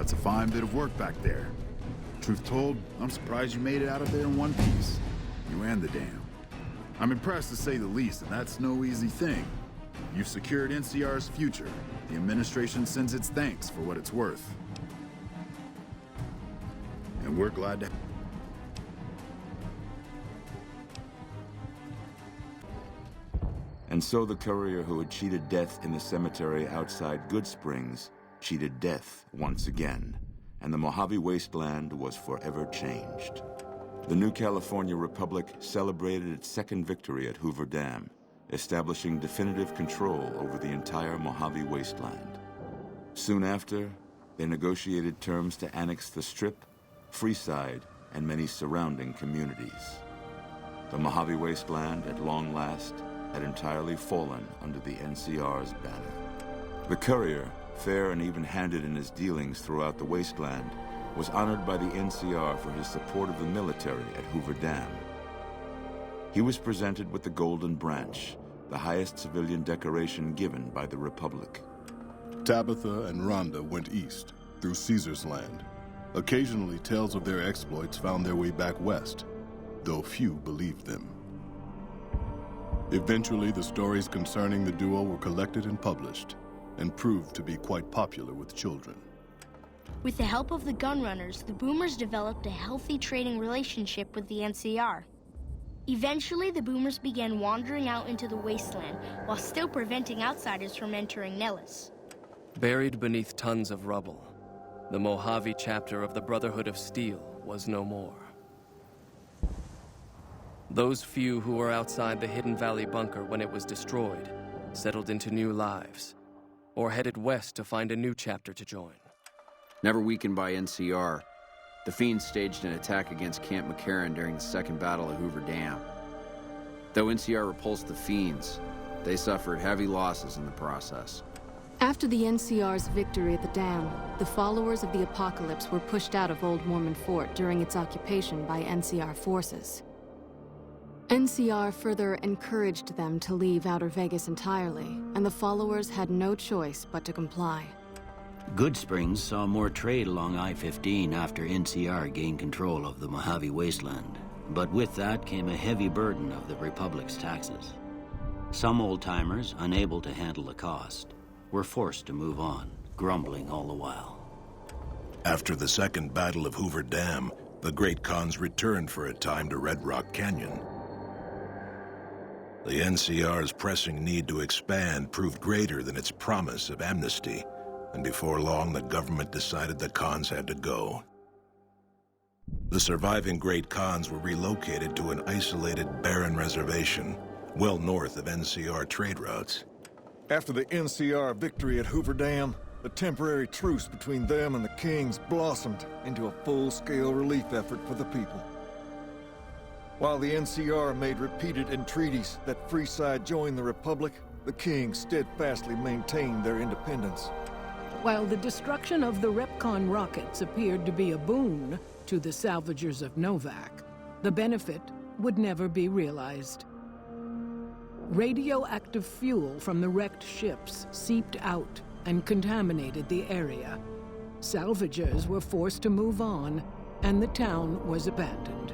That's a fine bit of work back there. Truth told, I'm surprised you made it out of there in one piece. You and the dam. I'm impressed to say the least, and that's no easy thing. You've secured NCR's future. The administration sends its thanks for what it's worth. And we're glad to... And so the courier who had cheated death in the cemetery outside Good Springs cheated death once again, and the Mojave Wasteland was forever changed. The new California Republic celebrated its second victory at Hoover Dam, establishing definitive control over the entire Mojave Wasteland. Soon after, they negotiated terms to annex the Strip, Freeside, and many surrounding communities. The Mojave Wasteland, at long last, had entirely fallen under the NCR's banner. The courier, fair and even-handed in his dealings throughout the wasteland, was honored by the NCR for his support of the military at Hoover Dam. He was presented with the Golden Branch, the highest civilian decoration given by the Republic. Tabitha and Rhonda went east, through Caesar's Land. Occasionally, tales of their exploits found their way back west, though few believed them. Eventually, the stories concerning the duo were collected and published, and proved to be quite popular with children. With the help of the gunrunners, the Boomers developed a healthy trading relationship with the NCR. Eventually, the Boomers began wandering out into the wasteland while still preventing outsiders from entering Nellis. Buried beneath tons of rubble, the Mojave chapter of the Brotherhood of Steel was no more. Those few who were outside the Hidden Valley bunker when it was destroyed settled into new lives, or headed west to find a new chapter to join. Never weakened by NCR, the Fiends staged an attack against Camp McCarran during the Second Battle of Hoover Dam. Though NCR repulsed the Fiends, they suffered heavy losses in the process. After the NCR's victory at the dam, the followers of the Apocalypse were pushed out of Old Mormon Fort during its occupation by NCR forces. NCR further encouraged them to leave Outer Vegas entirely, and the followers had no choice but to comply. Good Springs saw more trade along I-15 after NCR gained control of the Mojave Wasteland, but with that came a heavy burden of the Republic's taxes. Some old-timers, unable to handle the cost, were forced to move on, grumbling all the while. After the Second Battle of Hoover Dam, the Great Khans returned for a time to Red Rock Canyon. The NCR's pressing need to expand proved greater than its promise of amnesty, and before long the government decided the Khans had to go. The surviving Great Khans were relocated to an isolated, barren reservation, well north of NCR trade routes. After the NCR victory at Hoover Dam, the temporary truce between them and the Kings blossomed into a full-scale relief effort for the people. While the NCR made repeated entreaties that Freeside join the Republic, the Kings steadfastly maintained their independence. While the destruction of the Repcon rockets appeared to be a boon to the salvagers of Novak, the benefit would never be realized. Radioactive fuel from the wrecked ships seeped out and contaminated the area. Salvagers were forced to move on, and the town was abandoned.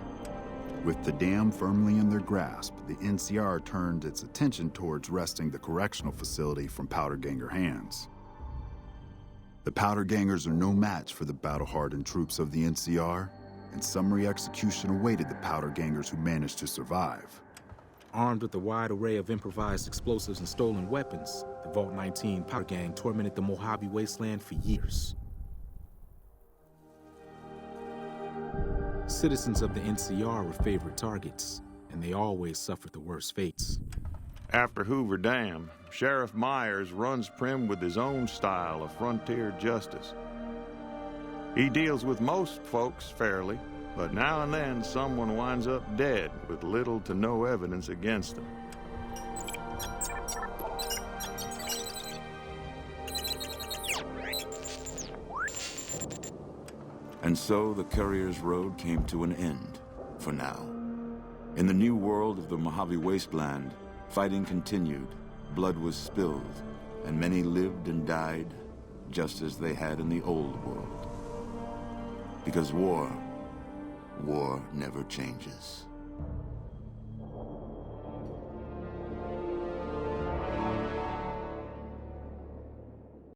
With the dam firmly in their grasp, the NCR turned its attention towards wresting the correctional facility from Powder Ganger hands. The Powder Gangers are no match for the battle-hardened troops of the NCR, and summary execution awaited the Powder Gangers who managed to survive. Armed with a wide array of improvised explosives and stolen weapons, the Vault 19 Powder Gang tormented the Mojave Wasteland for years. Citizens of the NCR were favorite targets, and they always suffered the worst fates. After Hoover Dam, Sheriff Myers runs Prim with his own style of frontier justice. He deals with most folks fairly, but now and then someone winds up dead with little to no evidence against them. And so the courier's road came to an end, for now. In the new world of the Mojave Wasteland, fighting continued, blood was spilled, and many lived and died just as they had in the old world. Because war never changes.